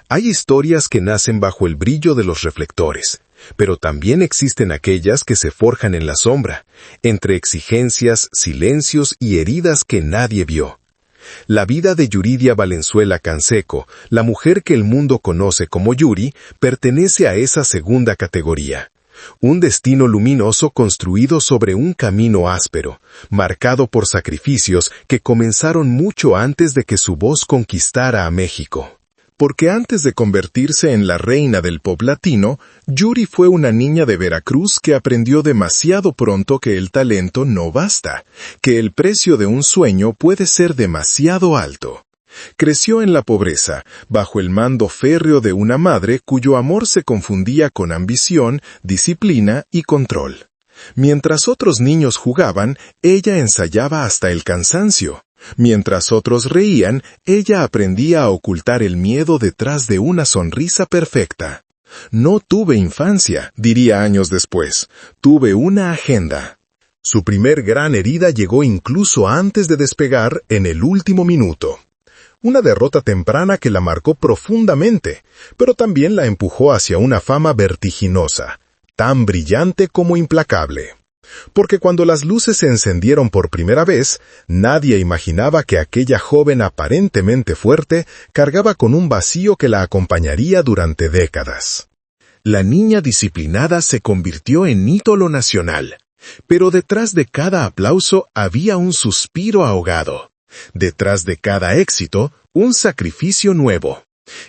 Hay historias que nacen bajo el brillo de los reflectores, pero también existen aquellas que se forjan en la sombra, entre exigencias, silencios y heridas que nadie vio. La vida de Yuridia Valenzuela Canseco, la mujer que el mundo conoce como Yuri, pertenece a esa segunda categoría. Un destino luminoso construido sobre un camino áspero, marcado por sacrificios que comenzaron mucho antes de que su voz conquistara a México. Porque antes de convertirse en la reina del pop latino, Yuri fue una niña de Veracruz que aprendió demasiado pronto que el talento no basta, que el precio de un sueño puede ser demasiado alto. Creció en la pobreza, bajo el mando férreo de una madre cuyo amor se confundía con ambición, disciplina y control. Mientras otros niños jugaban, ella ensayaba hasta el cansancio. Mientras otros reían, ella aprendía a ocultar el miedo detrás de una sonrisa perfecta. No tuve infancia, diría años después. Tuve una agenda. Su primer gran herida llegó incluso antes de despegar en el último minuto. Una derrota temprana que la marcó profundamente, pero también la empujó hacia una fama vertiginosa, tan brillante como implacable. Porque cuando las luces se encendieron por primera vez, nadie imaginaba que aquella joven aparentemente fuerte cargaba con un vacío que la acompañaría durante décadas. La niña disciplinada se convirtió en ídolo nacional, pero detrás de cada aplauso había un suspiro ahogado. Detrás de cada éxito, un sacrificio nuevo.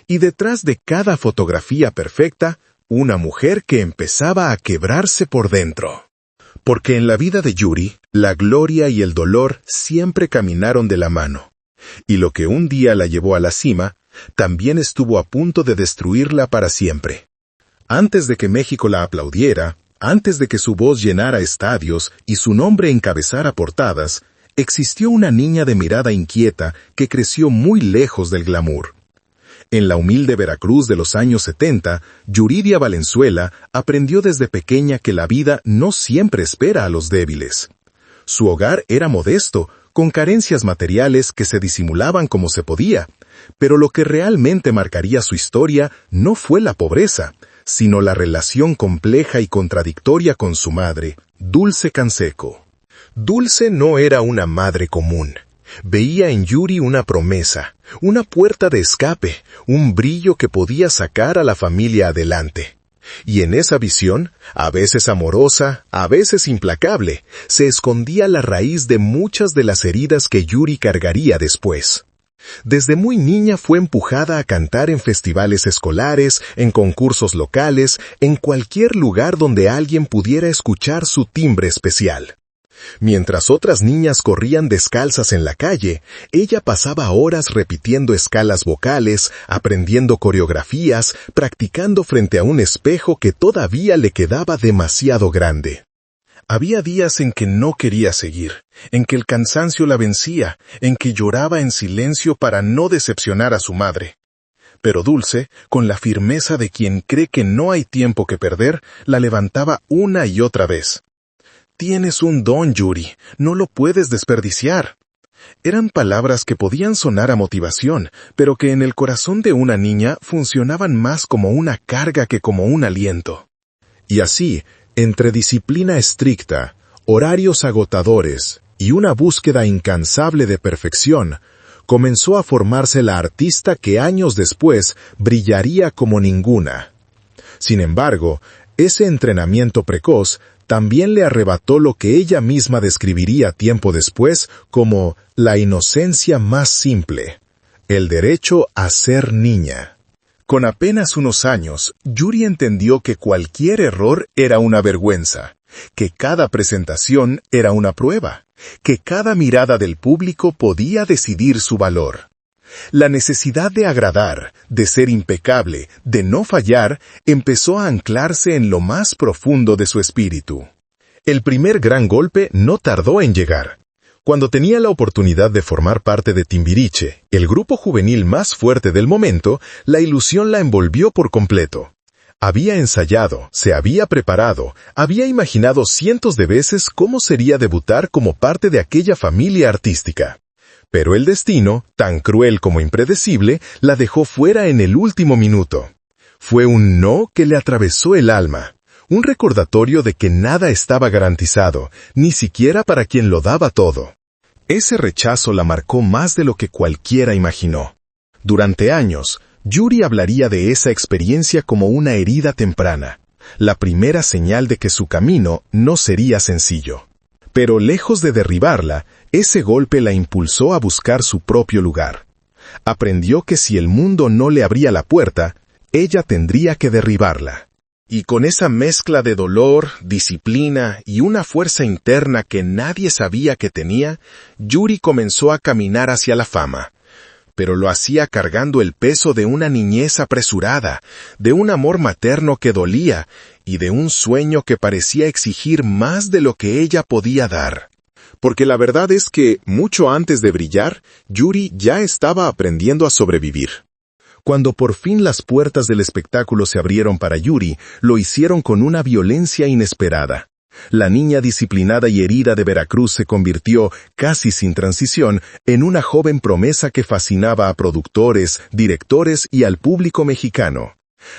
Y detrás de cada fotografía perfecta, una mujer que empezaba a quebrarse por dentro. Porque en la vida de Yuri, la gloria y el dolor siempre caminaron de la mano. Y lo que un día la llevó a la cima, también estuvo a punto de destruirla para siempre. Antes de que México la aplaudiera, antes de que su voz llenara estadios y su nombre encabezara portadas, existió una niña de mirada inquieta que creció muy lejos del glamour. En la humilde Veracruz de los años 70, Yuridia Valenzuela aprendió desde pequeña que la vida no siempre espera a los débiles. Su hogar era modesto, con carencias materiales que se disimulaban como se podía, pero lo que realmente marcaría su historia no fue la pobreza, sino la relación compleja y contradictoria con su madre, Dulce Canseco. Dulce no era una madre común. Veía en Yuri una promesa, una puerta de escape, un brillo que podía sacar a la familia adelante. Y en esa visión, a veces amorosa, a veces implacable, se escondía la raíz de muchas de las heridas que Yuri cargaría después. Desde muy niña fue empujada a cantar en festivales escolares, en concursos locales, en cualquier lugar donde alguien pudiera escuchar su timbre especial. Mientras otras niñas corrían descalzas en la calle, ella pasaba horas repitiendo escalas vocales, aprendiendo coreografías, practicando frente a un espejo que todavía le quedaba demasiado grande. Había días en que no quería seguir, en que el cansancio la vencía, en que lloraba en silencio para no decepcionar a su madre. Pero Dulce, con la firmeza de quien cree que no hay tiempo que perder, la levantaba una y otra vez. «Tienes un don, Yuri, no lo puedes desperdiciar». Eran palabras que podían sonar a motivación, pero que en el corazón de una niña funcionaban más como una carga que como un aliento. Y así, entre disciplina estricta, horarios agotadores y una búsqueda incansable de perfección, comenzó a formarse la artista que años después brillaría como ninguna. Sin embargo, ese entrenamiento precoz también le arrebató lo que ella misma describiría tiempo después como la inocencia más simple, el derecho a ser niña. Con apenas unos años, Yuri entendió que cualquier error era una vergüenza, que cada presentación era una prueba, que cada mirada del público podía decidir su valor. La necesidad de agradar, de ser impecable, de no fallar, empezó a anclarse en lo más profundo de su espíritu. El primer gran golpe no tardó en llegar. Cuando tenía la oportunidad de formar parte de Timbiriche, el grupo juvenil más fuerte del momento, la ilusión la envolvió por completo. Había ensayado, se había preparado, había imaginado cientos de veces cómo sería debutar como parte de aquella familia artística. Pero el destino, tan cruel como impredecible, la dejó fuera en el último minuto. Fue un no que le atravesó el alma, un recordatorio de que nada estaba garantizado, ni siquiera para quien lo daba todo. Ese rechazo la marcó más de lo que cualquiera imaginó. Durante años, Yuri hablaría de esa experiencia como una herida temprana, la primera señal de que su camino no sería sencillo. Pero lejos de derribarla, ese golpe la impulsó a buscar su propio lugar. Aprendió que si el mundo no le abría la puerta, ella tendría que derribarla. Y con esa mezcla de dolor, disciplina y una fuerza interna que nadie sabía que tenía, Yuri comenzó a caminar hacia la fama. Pero lo hacía cargando el peso de una niñez apresurada, de un amor materno que dolía y de un sueño que parecía exigir más de lo que ella podía dar. Porque la verdad es que, mucho antes de brillar, Yuri ya estaba aprendiendo a sobrevivir. Cuando por fin las puertas del espectáculo se abrieron para Yuri, lo hicieron con una violencia inesperada. La niña disciplinada y herida de Veracruz se convirtió, casi sin transición, en una joven promesa que fascinaba a productores, directores y al público mexicano.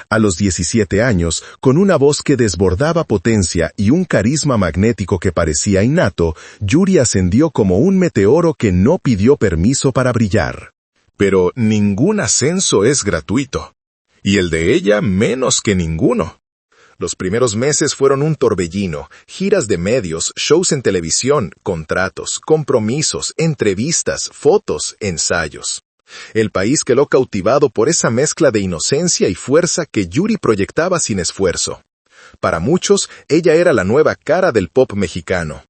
A los 17 años, con una voz que desbordaba potencia y un carisma magnético que parecía innato, Yuri ascendió como un meteoro que no pidió permiso para brillar. Pero ningún ascenso es gratuito, y el de ella menos que ninguno. Los primeros meses fueron un torbellino, giras de medios, shows en televisión, contratos, compromisos, entrevistas, fotos, ensayos. El país quedó cautivado por esa mezcla de inocencia y fuerza que Yuri proyectaba sin esfuerzo. Para muchos, ella era la nueva cara del pop mexicano.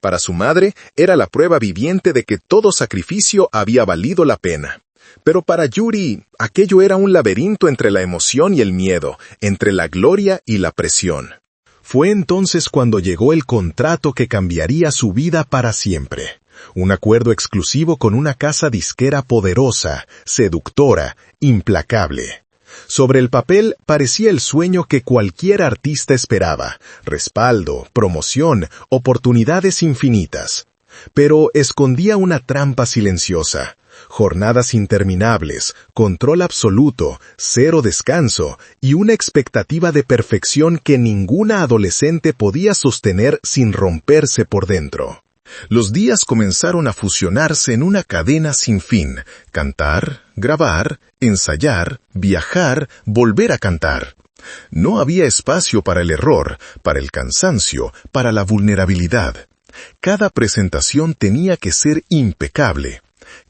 Para su madre, era la prueba viviente de que todo sacrificio había valido la pena. Pero para Yuri, aquello era un laberinto entre la emoción y el miedo, entre la gloria y la presión. Fue entonces cuando llegó el contrato que cambiaría su vida para siempre. Un acuerdo exclusivo con una casa disquera poderosa, seductora, implacable. Sobre el papel parecía el sueño que cualquier artista esperaba: respaldo, promoción, oportunidades infinitas. Pero escondía una trampa silenciosa: jornadas interminables, control absoluto, cero descanso y una expectativa de perfección que ninguna adolescente podía sostener sin romperse por dentro. Los días comenzaron a fusionarse en una cadena sin fin: cantar, grabar, ensayar, viajar, volver a cantar. No había espacio para el error, para el cansancio, para la vulnerabilidad. Cada presentación tenía que ser impecable.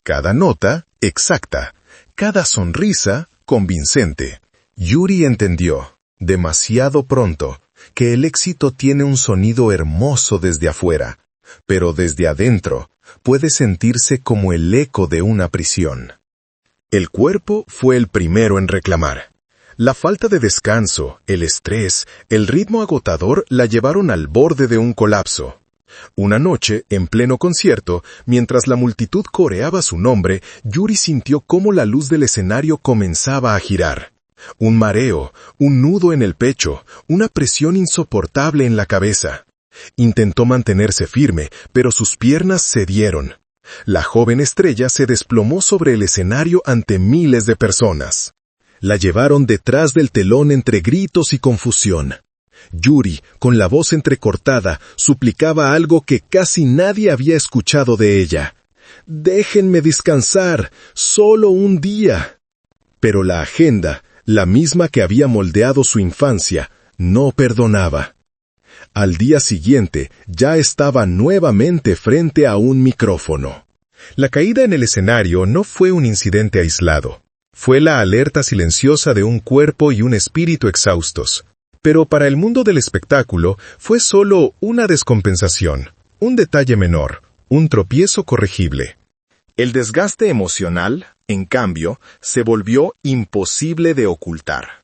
Cada nota, exacta. Cada sonrisa, convincente. Yuri entendió, demasiado pronto, que el éxito tiene un sonido hermoso desde afuera, pero desde adentro puede sentirse como el eco de una prisión. El cuerpo fue el primero en reclamar. La falta de descanso, el estrés, el ritmo agotador la llevaron al borde de un colapso. Una noche, en pleno concierto, mientras la multitud coreaba su nombre, Yuri sintió cómo la luz del escenario comenzaba a girar. Un mareo, un nudo en el pecho, una presión insoportable en la cabeza. Intentó mantenerse firme, pero sus piernas cedieron. La joven estrella se desplomó sobre el escenario ante miles de personas. La llevaron detrás del telón entre gritos y confusión. Yuri, con la voz entrecortada, suplicaba algo que casi nadie había escuchado de ella. «Déjenme descansar, solo un día». Pero la agenda, la misma que había moldeado su infancia, no perdonaba. Al día siguiente, ya estaba nuevamente frente a un micrófono. La caída en el escenario no fue un incidente aislado. Fue la alerta silenciosa de un cuerpo y un espíritu exhaustos. Pero para el mundo del espectáculo fue solo una descompensación, un detalle menor, un tropiezo corregible. El desgaste emocional, en cambio, se volvió imposible de ocultar.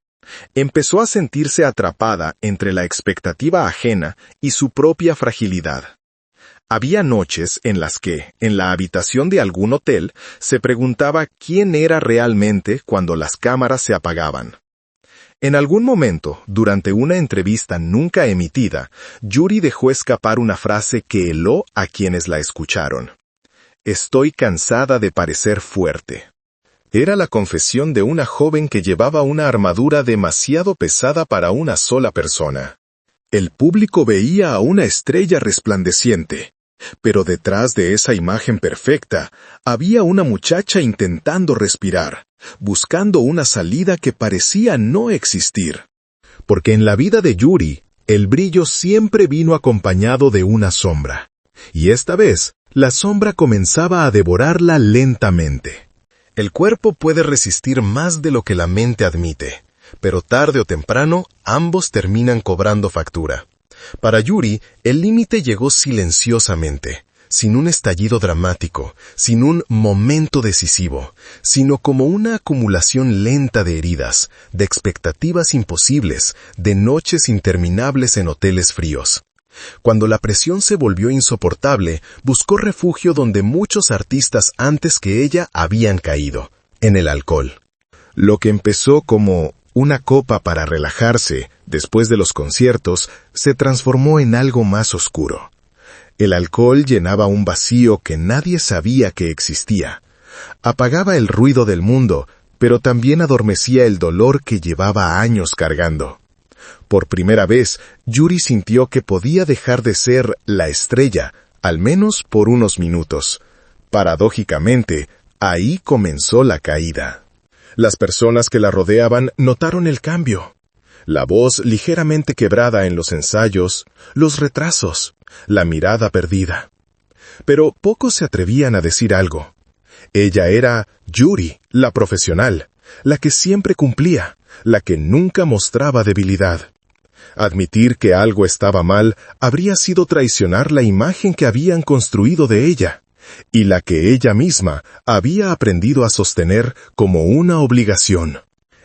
Empezó a sentirse atrapada entre la expectativa ajena y su propia fragilidad. Había noches en las que, en la habitación de algún hotel, se preguntaba quién era realmente cuando las cámaras se apagaban. En algún momento, durante una entrevista nunca emitida, Yuri dejó escapar una frase que heló a quienes la escucharon. Estoy cansada de parecer fuerte. Era la confesión de una joven que llevaba una armadura demasiado pesada para una sola persona. El público veía a una estrella resplandeciente, pero detrás de esa imagen perfecta había una muchacha intentando respirar, buscando una salida que parecía no existir. Porque en la vida de Yuri, el brillo siempre vino acompañado de una sombra, y esta vez la sombra comenzaba a devorarla lentamente. El cuerpo puede resistir más de lo que la mente admite, pero tarde o temprano ambos terminan cobrando factura. Para Yuri, el límite llegó silenciosamente, sin un estallido dramático, sin un momento decisivo, sino como una acumulación lenta de heridas, de expectativas imposibles, de noches interminables en hoteles fríos. Cuando la presión se volvió insoportable, buscó refugio donde muchos artistas antes que ella habían caído, en el alcohol. Lo que empezó como una copa para relajarse después de los conciertos se transformó en algo más oscuro. El alcohol llenaba un vacío que nadie sabía que existía. Apagaba el ruido del mundo, pero también adormecía el dolor que llevaba años cargando. Por primera vez, Yuri sintió que podía dejar de ser la estrella, al menos por unos minutos. Paradójicamente, ahí comenzó la caída. Las personas que la rodeaban notaron el cambio. La voz ligeramente quebrada en los ensayos, los retrasos, la mirada perdida. Pero pocos se atrevían a decir algo. Ella era Yuri, la profesional, la que siempre cumplía, la que nunca mostraba debilidad. Admitir que algo estaba mal habría sido traicionar la imagen que habían construido de ella, y la que ella misma había aprendido a sostener como una obligación.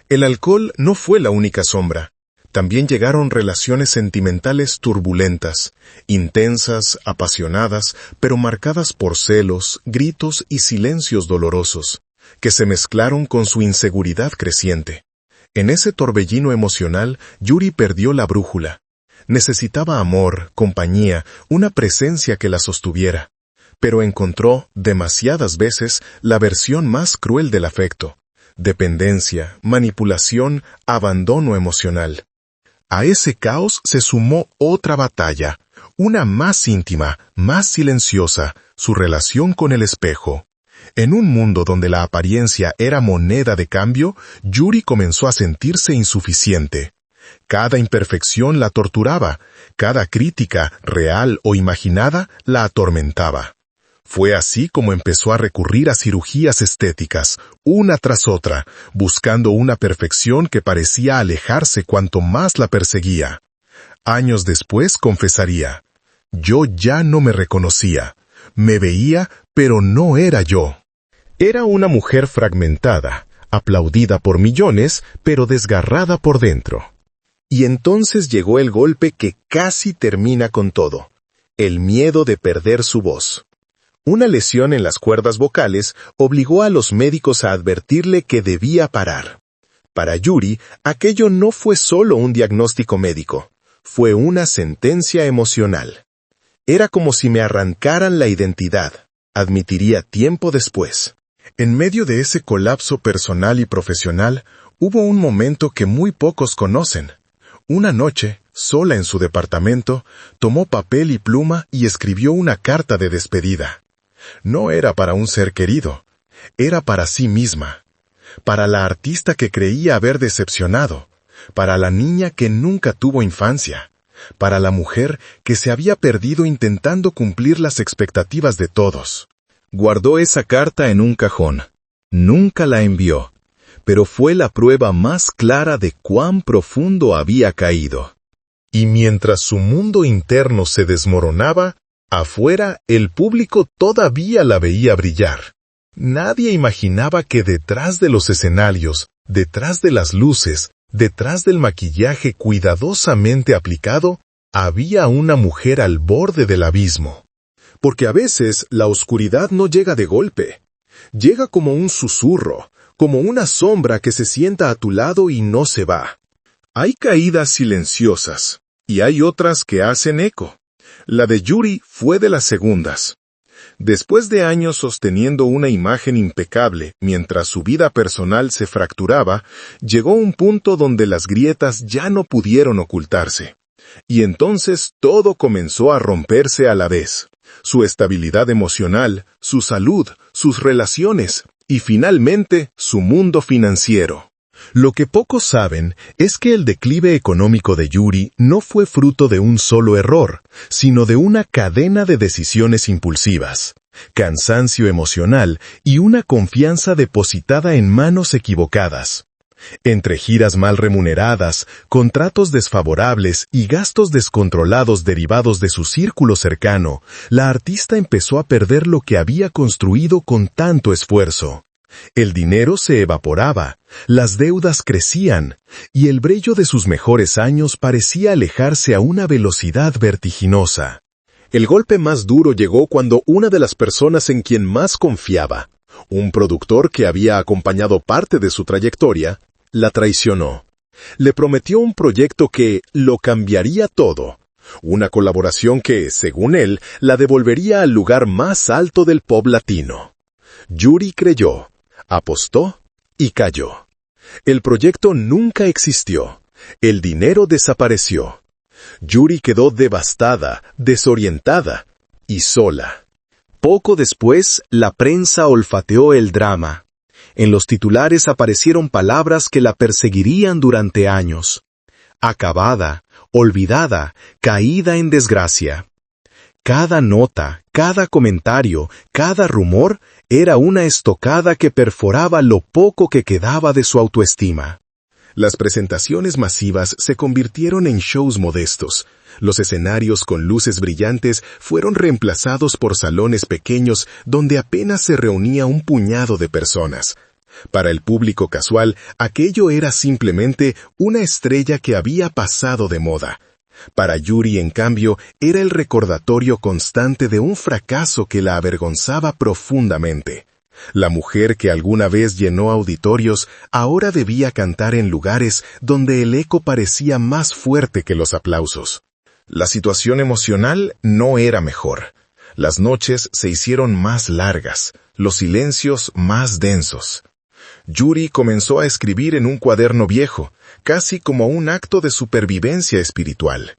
El alcohol no fue la única sombra. También llegaron relaciones sentimentales turbulentas, intensas, apasionadas, pero marcadas por celos, gritos y silencios dolorosos, que se mezclaron con su inseguridad creciente. En ese torbellino emocional, Yuri perdió la brújula. Necesitaba amor, compañía, una presencia que la sostuviera. Pero encontró, demasiadas veces, la versión más cruel del afecto. Dependencia, manipulación, abandono emocional. A ese caos se sumó otra batalla, una más íntima, más silenciosa, su relación con el espejo. En un mundo donde la apariencia era moneda de cambio, Yuri comenzó a sentirse insuficiente. Cada imperfección la torturaba, cada crítica, real o imaginada, la atormentaba. Fue así como empezó a recurrir a cirugías estéticas, una tras otra, buscando una perfección que parecía alejarse cuanto más la perseguía. Años después confesaría: yo ya no me reconocía, me veía, pero no era yo. Era una mujer fragmentada, aplaudida por millones, pero desgarrada por dentro. Y entonces llegó el golpe que casi termina con todo: el miedo de perder su voz. Una lesión en las cuerdas vocales obligó a los médicos a advertirle que debía parar. Para Yuri, aquello no fue solo un diagnóstico médico, fue una sentencia emocional. Era como si me arrancaran la identidad, admitiría tiempo después. En medio de ese colapso personal y profesional, hubo un momento que muy pocos conocen. Una noche, sola en su departamento, tomó papel y pluma y escribió una carta de despedida. No era para un ser querido, era para sí misma, para la artista que creía haber decepcionado, para la niña que nunca tuvo infancia, para la mujer que se había perdido intentando cumplir las expectativas de todos. Guardó esa carta en un cajón. Nunca la envió, pero fue la prueba más clara de cuán profundo había caído. Y mientras su mundo interno se desmoronaba, afuera, el público todavía la veía brillar. Nadie imaginaba que detrás de los escenarios, detrás de las luces, detrás del maquillaje cuidadosamente aplicado, había una mujer al borde del abismo. Porque a veces la oscuridad no llega de golpe. Llega como un susurro, como una sombra que se sienta a tu lado y no se va. Hay caídas silenciosas, y hay otras que hacen eco. La de Yuri fue de las segundas. Después de años sosteniendo una imagen impecable mientras su vida personal se fracturaba, llegó un punto donde las grietas ya no pudieron ocultarse. Y entonces todo comenzó a romperse a la vez. Su estabilidad emocional, su salud, sus relaciones y finalmente su mundo financiero. Lo que pocos saben es que el declive económico de Yuri no fue fruto de un solo error, sino de una cadena de decisiones impulsivas, cansancio emocional y una confianza depositada en manos equivocadas. Entre giras mal remuneradas, contratos desfavorables y gastos descontrolados derivados de su círculo cercano, la artista empezó a perder lo que había construido con tanto esfuerzo. El dinero se evaporaba, las deudas crecían, y el brillo de sus mejores años parecía alejarse a una velocidad vertiginosa. El golpe más duro llegó cuando una de las personas en quien más confiaba, un productor que había acompañado parte de su trayectoria, la traicionó. Le prometió un proyecto que lo cambiaría todo, una colaboración que, según él, la devolvería al lugar más alto del pop latino. Yuri creyó, apostó y cayó. El proyecto nunca existió. El dinero desapareció. Yuri quedó devastada, desorientada y sola. Poco después, la prensa olfateó el drama. En los titulares aparecieron palabras que la perseguirían durante años. Acabada, olvidada, caída en desgracia. Cada nota, cada comentario, cada rumor era una estocada que perforaba lo poco que quedaba de su autoestima. Las presentaciones masivas se convirtieron en shows modestos. Los escenarios con luces brillantes fueron reemplazados por salones pequeños donde apenas se reunía un puñado de personas. Para el público casual, aquello era simplemente una estrella que había pasado de moda. Para Yuri, en cambio, era el recordatorio constante de un fracaso que la avergonzaba profundamente. La mujer que alguna vez llenó auditorios ahora debía cantar en lugares donde el eco parecía más fuerte que los aplausos. La situación emocional no era mejor. Las noches se hicieron más largas, los silencios más densos. Yuri comenzó a escribir en un cuaderno viejo, casi como un acto de supervivencia espiritual.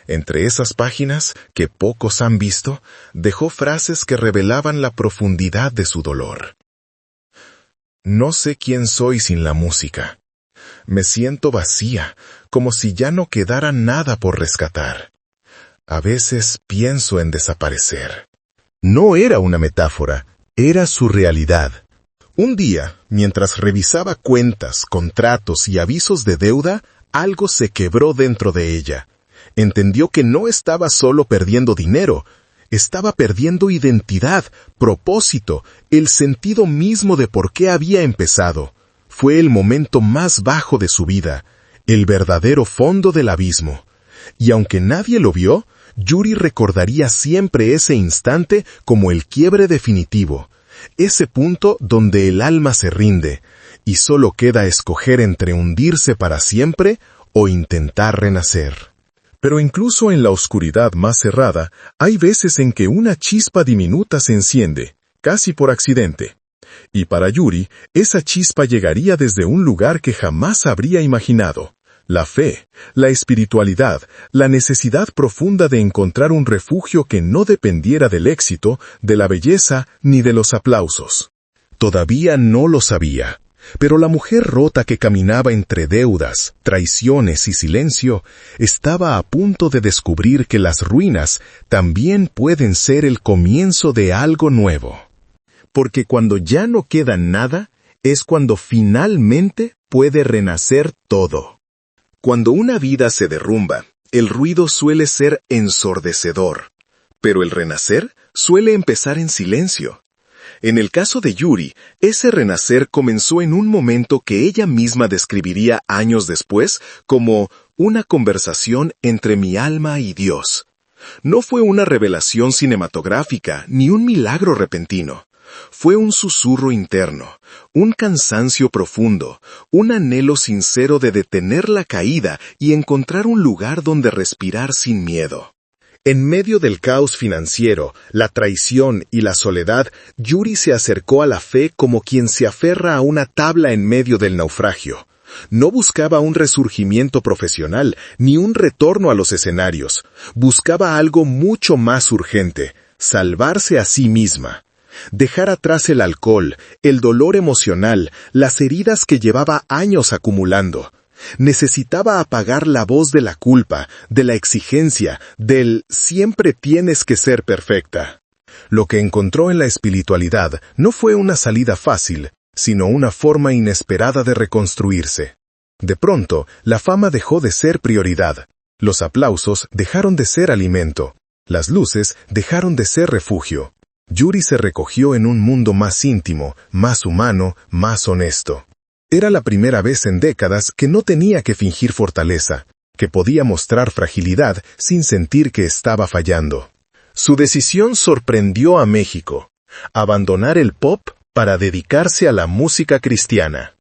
Entre esas páginas, que pocos han visto, dejó frases que revelaban la profundidad de su dolor. No sé quién soy sin la música. Me siento vacía, como si ya no quedara nada por rescatar. A veces pienso en desaparecer. No era una metáfora, era su realidad. Un día, mientras revisaba cuentas, contratos y avisos de deuda, algo se quebró dentro de ella. Entendió que no estaba solo perdiendo dinero, estaba perdiendo identidad, propósito, el sentido mismo de por qué había empezado. Fue el momento más bajo de su vida, el verdadero fondo del abismo. Y aunque nadie lo vio, Yuri recordaría siempre ese instante como el quiebre definitivo. Ese punto donde el alma se rinde, y solo queda escoger entre hundirse para siempre o intentar renacer. Pero incluso en la oscuridad más cerrada, hay veces en que una chispa diminuta se enciende, casi por accidente. Y para Yuri, esa chispa llegaría desde un lugar que jamás habría imaginado. La fe, la espiritualidad, la necesidad profunda de encontrar un refugio que no dependiera del éxito, de la belleza ni de los aplausos. Todavía no lo sabía, pero la mujer rota que caminaba entre deudas, traiciones y silencio, estaba a punto de descubrir que las ruinas también pueden ser el comienzo de algo nuevo. Porque cuando ya no queda nada, es cuando finalmente puede renacer todo. Cuando una vida se derrumba, el ruido suele ser ensordecedor, pero el renacer suele empezar en silencio. En el caso de Yuri, ese renacer comenzó en un momento que ella misma describiría años después como una conversación entre mi alma y Dios. No fue una revelación cinematográfica ni un milagro repentino. Fue un susurro interno, un cansancio profundo, un anhelo sincero de detener la caída y encontrar un lugar donde respirar sin miedo. En medio del caos financiero, la traición y la soledad, Yuri se acercó a la fe como quien se aferra a una tabla en medio del naufragio. No buscaba un resurgimiento profesional, ni un retorno a los escenarios. Buscaba algo mucho más urgente: salvarse a sí misma. Dejar atrás el alcohol, el dolor emocional, las heridas que llevaba años acumulando. Necesitaba apagar la voz de la culpa, de la exigencia, del siempre tienes que ser perfecta. Lo que encontró en la espiritualidad no fue una salida fácil, sino una forma inesperada de reconstruirse. De pronto, la fama dejó de ser prioridad. Los aplausos dejaron de ser alimento. Las luces dejaron de ser refugio. Yuri se recogió en un mundo más íntimo, más humano, más honesto. Era la primera vez en décadas que no tenía que fingir fortaleza, que podía mostrar fragilidad sin sentir que estaba fallando. Su decisión sorprendió a México: abandonar el pop para dedicarse a la música cristiana.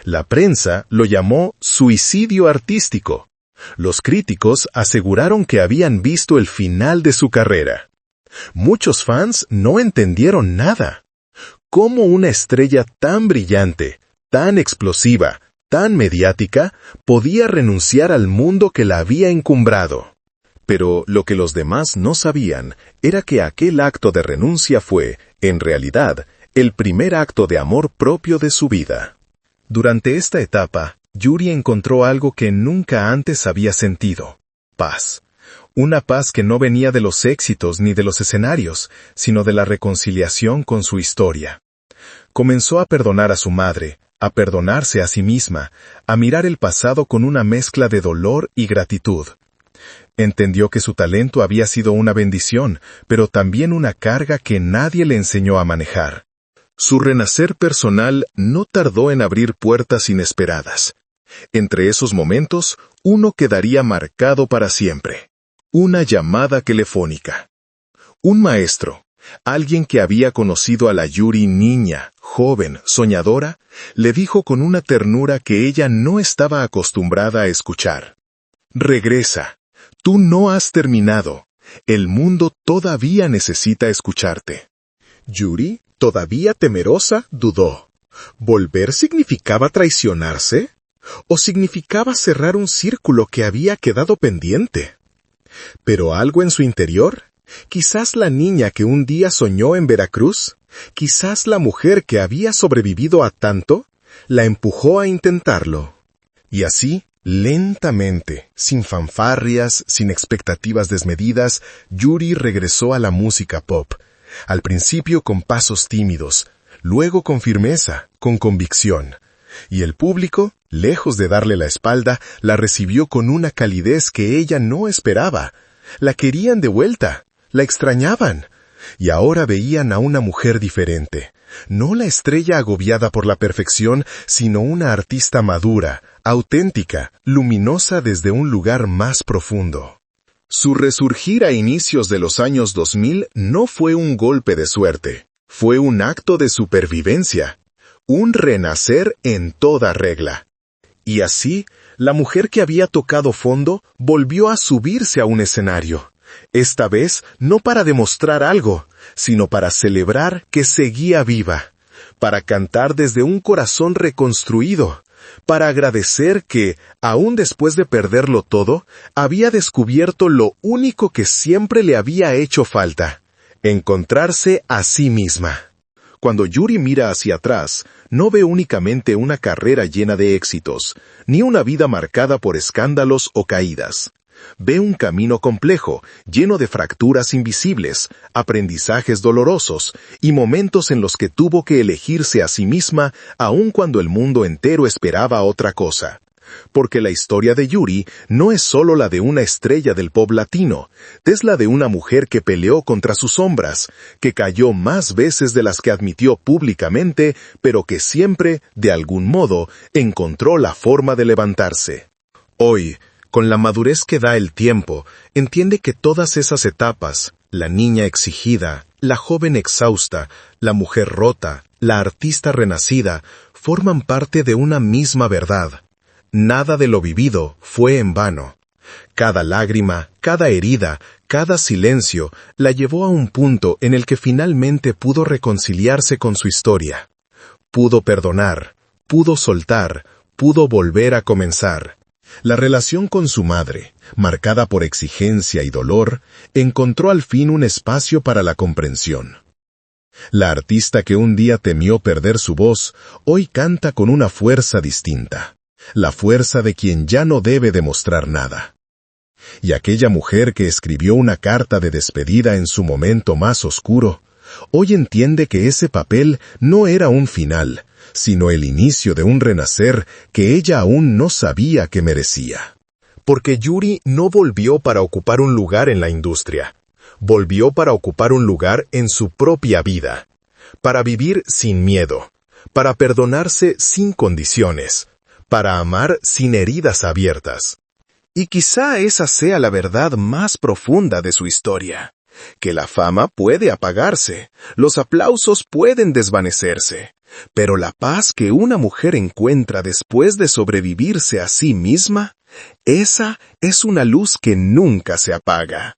La prensa lo llamó suicidio artístico. Los críticos aseguraron que habían visto el final de su carrera. Muchos fans no entendieron nada. ¿Cómo una estrella tan brillante, tan explosiva, tan mediática, podía renunciar al mundo que la había encumbrado? Pero lo que los demás no sabían era que aquel acto de renuncia fue, en realidad, el primer acto de amor propio de su vida. Durante esta etapa, Yuri encontró algo que nunca antes había sentido: paz. Una paz que no venía de los éxitos ni de los escenarios, sino de la reconciliación con su historia. Comenzó a perdonar a su madre, a perdonarse a sí misma, a mirar el pasado con una mezcla de dolor y gratitud. Entendió que su talento había sido una bendición, pero también una carga que nadie le enseñó a manejar. Su renacer personal no tardó en abrir puertas inesperadas. Entre esos momentos, uno quedaría marcado para siempre: una llamada telefónica. Un maestro, alguien que había conocido a la Yuri niña, joven, soñadora, le dijo con una ternura que ella no estaba acostumbrada a escuchar: regresa, tú no has terminado, el mundo todavía necesita escucharte. Yuri, todavía temerosa, dudó. ¿Volver significaba traicionarse? ¿O significaba cerrar un círculo que había quedado pendiente? Pero algo en su interior, quizás la niña que un día soñó en Veracruz, quizás la mujer que había sobrevivido a tanto, la empujó a intentarlo. Y así, lentamente, sin fanfarrias, sin expectativas desmedidas, Yuri regresó a la música pop. Al principio con pasos tímidos, luego con firmeza, con convicción. Y el público, lejos de darle la espalda, la recibió con una calidez que ella no esperaba. La querían de vuelta, la extrañaban. Y ahora veían a una mujer diferente. No la estrella agobiada por la perfección, sino una artista madura, auténtica, luminosa desde un lugar más profundo. Su resurgir a inicios de los años 2000 no fue un golpe de suerte, fue un acto de supervivencia, un renacer en toda regla. Y así, la mujer que había tocado fondo volvió a subirse a un escenario, esta vez no para demostrar algo, sino para celebrar que seguía viva, para cantar desde un corazón reconstruido, para agradecer que, aún después de perderlo todo, había descubierto lo único que siempre le había hecho falta: encontrarse a sí misma. Cuando Yuri mira hacia atrás, no ve únicamente una carrera llena de éxitos, ni una vida marcada por escándalos o caídas. Ve un camino complejo, lleno de fracturas invisibles, aprendizajes dolorosos y momentos en los que tuvo que elegirse a sí misma aun cuando el mundo entero esperaba otra cosa. Porque la historia de Yuri no es solo la de una estrella del pop latino, es la de una mujer que peleó contra sus sombras, que cayó más veces de las que admitió públicamente, pero que siempre, de algún modo, encontró la forma de levantarse. Hoy, con la madurez que da el tiempo, entiende que todas esas etapas, la niña exigida, la joven exhausta, la mujer rota, la artista renacida, forman parte de una misma verdad. Nada de lo vivido fue en vano. Cada lágrima, cada herida, cada silencio la llevó a un punto en el que finalmente pudo reconciliarse con su historia. Pudo perdonar, pudo soltar, pudo volver a comenzar. La relación con su madre, marcada por exigencia y dolor, encontró al fin un espacio para la comprensión. La artista que un día temió perder su voz, hoy canta con una fuerza distinta, la fuerza de quien ya no debe demostrar nada. Y aquella mujer que escribió una carta de despedida en su momento más oscuro, hoy entiende que ese papel no era un final, sino el inicio de un renacer que ella aún no sabía que merecía. Porque Yuri no volvió para ocupar un lugar en la industria, volvió para ocupar un lugar en su propia vida, para vivir sin miedo, para perdonarse sin condiciones, para amar sin heridas abiertas. Y quizá esa sea la verdad más profunda de su historia, que la fama puede apagarse, los aplausos pueden desvanecerse, pero la paz que una mujer encuentra después de sobrevivirse a sí misma, esa es una luz que nunca se apaga.